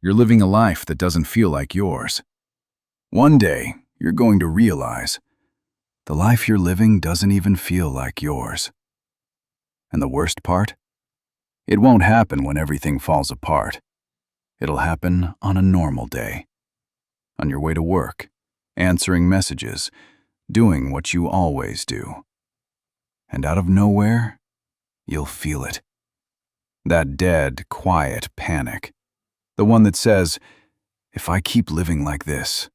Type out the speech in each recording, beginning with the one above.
You're living a life that doesn't feel like yours. One day, you're going to realize the life you're living doesn't even feel like yours. And the worst part? It won't happen when everything falls apart. It'll happen on a normal day. On your way to work, answering messages, doing what you always do. And out of nowhere, you'll feel it. That dead, quiet panic. The one that says, if I keep living like this,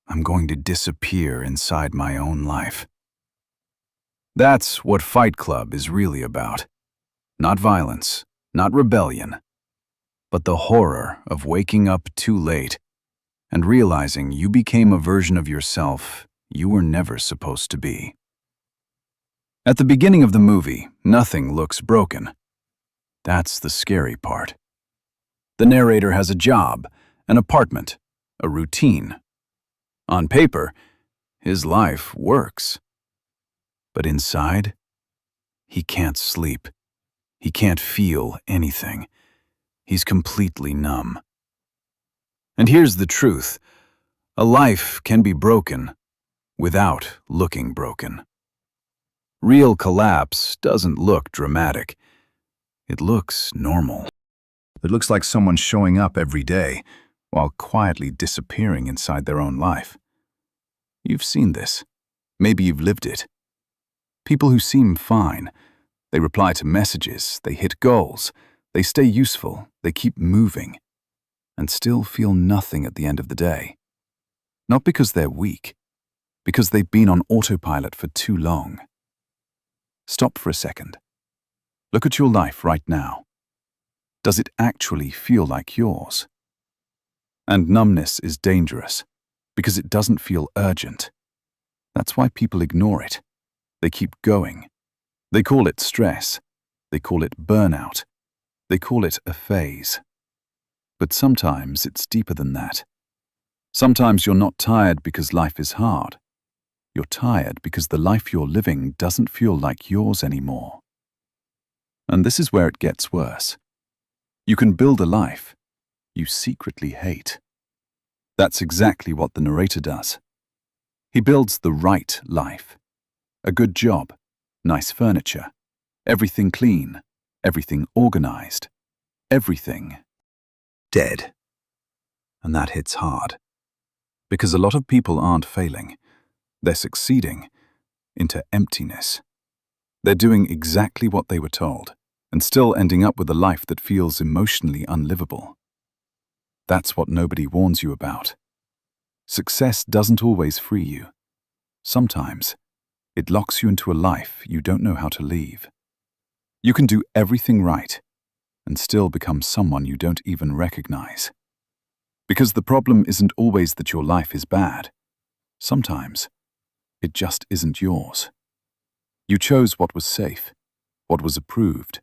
I'm going to disappear inside my own life. That's what Fight Club is really about. Not violence, not rebellion, but the horror of waking up too late and realizing you became a version of yourself you were never supposed to be. At the beginning of the movie, nothing looks broken. That's the scary part. The narrator has a job, an apartment, a routine. On paper, his life works. But inside, he can't sleep. He can't feel anything. He's completely numb. And here's the truth. A life can be broken without looking broken. Real collapse doesn't look dramatic. It looks normal. It looks like someone showing up every day while quietly disappearing inside their own life. You've seen this. Maybe you've lived it. People who seem fine. They reply to messages, they hit goals, they stay useful, they keep moving, and still feel nothing at the end of the day. Not because they're weak, because they've been on autopilot for too long. Stop for a second. Look at your life right now. Does it actually feel like yours? And numbness is dangerous, because it doesn't feel urgent. That's why people ignore it. They keep going. They call it stress. They call it burnout. They call it a phase. But sometimes it's deeper than that. Sometimes you're not tired because life is hard. You're tired because the life you're living doesn't feel like yours anymore. And this is where it gets worse. You can build a life you secretly hate. That's exactly what the narrator does. He builds the right life. A good job, nice furniture, everything clean, everything organized, everything dead. And that hits hard. Because a lot of people aren't failing. They're succeeding into emptiness. They're doing exactly what they were told, and still ending up with a life that feels emotionally unlivable. That's what nobody warns you about. Success doesn't always free you. Sometimes, it locks you into a life you don't know how to leave. You can do everything right and still become someone you don't even recognize. Because the problem isn't always that your life is bad. Sometimes, it just isn't yours. You chose what was safe, what was approved,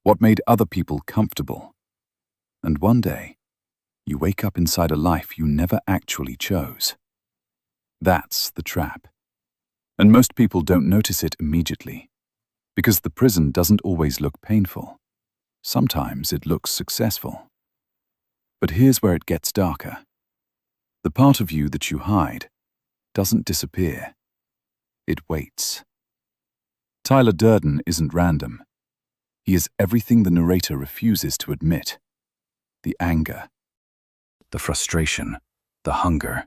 what made other people comfortable. And one day, you wake up inside a life you never actually chose. That's the trap. And most people don't notice it immediately, because the prison doesn't always look painful. Sometimes it looks successful. But here's where it gets darker. The part of you that you hide doesn't disappear. It waits. Tyler Durden isn't random. He is everything the narrator refuses to admit. The anger, the frustration, the hunger,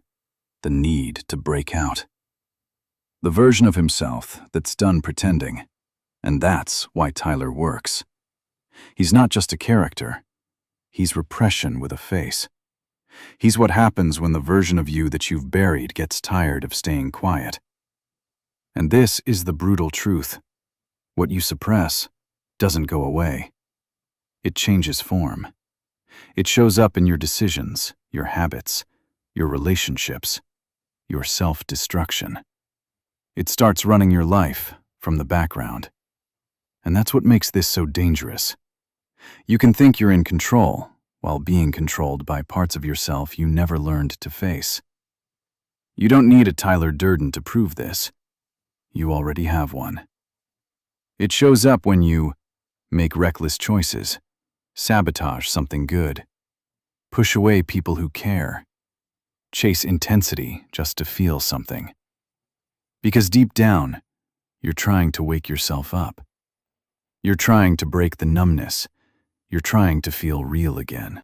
the need to break out. The version of himself that's done pretending. And that's why Tyler works. He's not just a character. He's repression with a face. He's what happens when the version of you that you've buried gets tired of staying quiet. And this is the brutal truth. What you suppress doesn't go away. It changes form. It shows up in your decisions, your habits, your relationships, your self-destruction. It starts running your life from the background. And that's what makes this so dangerous. You can think you're in control while being controlled by parts of yourself you never learned to face. You don't need a Tyler Durden to prove this. You already have one. It shows up when you make reckless choices, sabotage something good, Push away people who care. Chase intensity just to feel something. Because deep down, you're trying to wake yourself up. You're trying to break the numbness. You're trying to feel real again.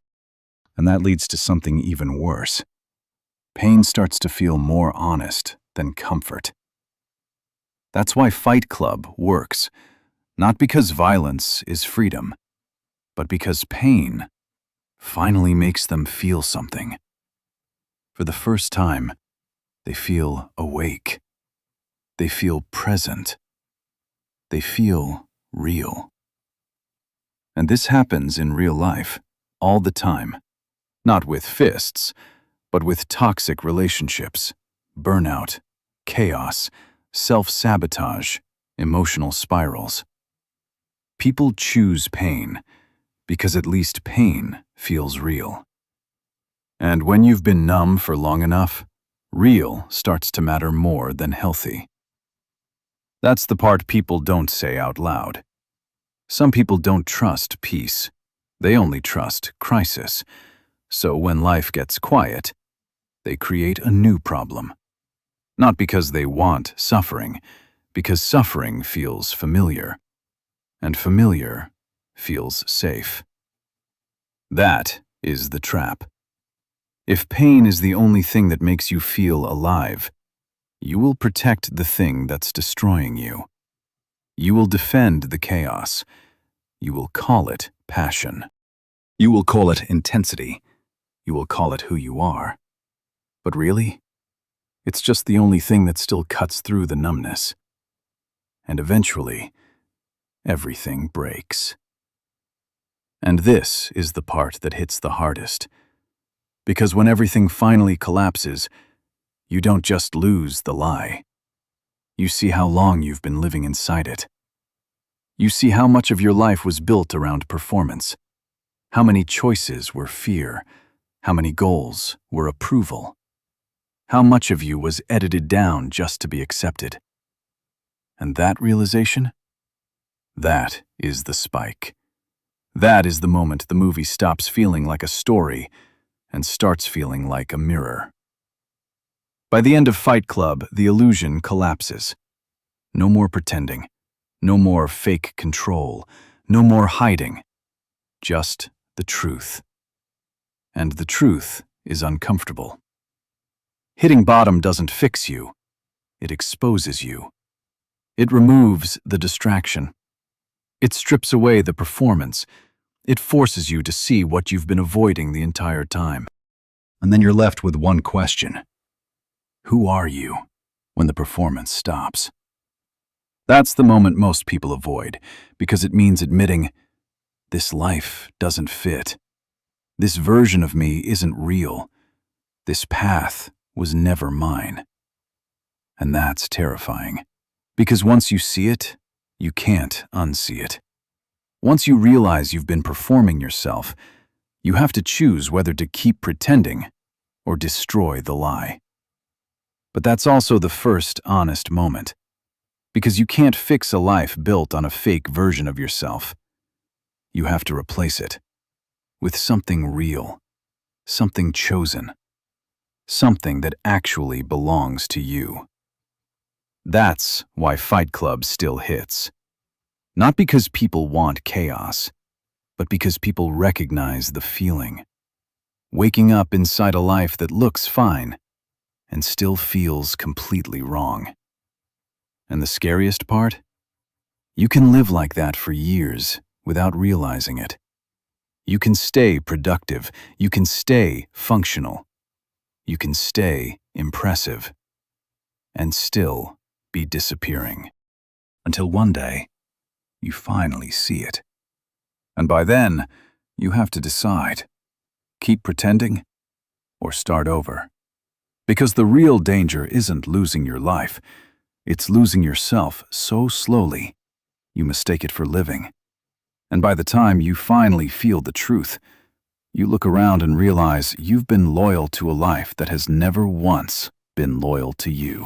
And that leads to something even worse. Pain starts to feel more honest than comfort. That's why Fight Club works, not because violence is freedom, but because pain finally makes them feel something. For the first time, they feel awake. They feel present. They feel real. And this happens in real life, all the time. Not with fists, but with toxic relationships, burnout, chaos, self-sabotage, emotional spirals. People choose pain because at least pain feels real. And when you've been numb for long enough, real starts to matter more than healthy. That's the part people don't say out loud. Some people don't trust peace. They only trust crisis. So when life gets quiet, they create a new problem. Not because they want suffering, because suffering feels familiar. And familiar feels safe. That is the trap. If pain is the only thing that makes you feel alive, you will protect the thing that's destroying you. You will defend the chaos. You will call it passion. You will call it intensity. You will call it who you are. But really, it's just the only thing that still cuts through the numbness. And eventually, everything breaks. And this is the part that hits the hardest. Because when everything finally collapses, you don't just lose the lie. You see how long you've been living inside it. You see how much of your life was built around performance. How many choices were fear. How many goals were approval. How much of you was edited down just to be accepted. And that realization? That is the spike. That is the moment the movie stops feeling like a story and starts feeling like a mirror. By the end of Fight Club, the illusion collapses. No more pretending. No more fake control. No more hiding. Just the truth. And the truth is uncomfortable. Hitting bottom doesn't fix you. It exposes you. It removes the distraction. It strips away the performance. It forces you to see what you've been avoiding the entire time. And then you're left with one question. Who are you when the performance stops? That's the moment most people avoid, because it means admitting, this life doesn't fit. This version of me isn't real. This path was never mine. And that's terrifying, because once you see it, you can't unsee it. Once you realize you've been performing yourself, you have to choose whether to keep pretending or destroy the lie. But that's also the first honest moment, because you can't fix a life built on a fake version of yourself. You have to replace it with something real, something chosen, something that actually belongs to you. That's why Fight Club still hits. Not because people want chaos, but because people recognize the feeling. Waking up inside a life that looks fine and still feels completely wrong. And the scariest part? You can live like that for years without realizing it. You can stay productive. You can stay functional. You can stay impressive. And still be disappearing. Until one day, you finally see it. And by then, you have to decide. Keep pretending or start over. Because the real danger isn't losing your life. It's losing yourself so slowly, you mistake it for living. And by the time you finally feel the truth, you look around and realize you've been loyal to a life that has never once been loyal to you.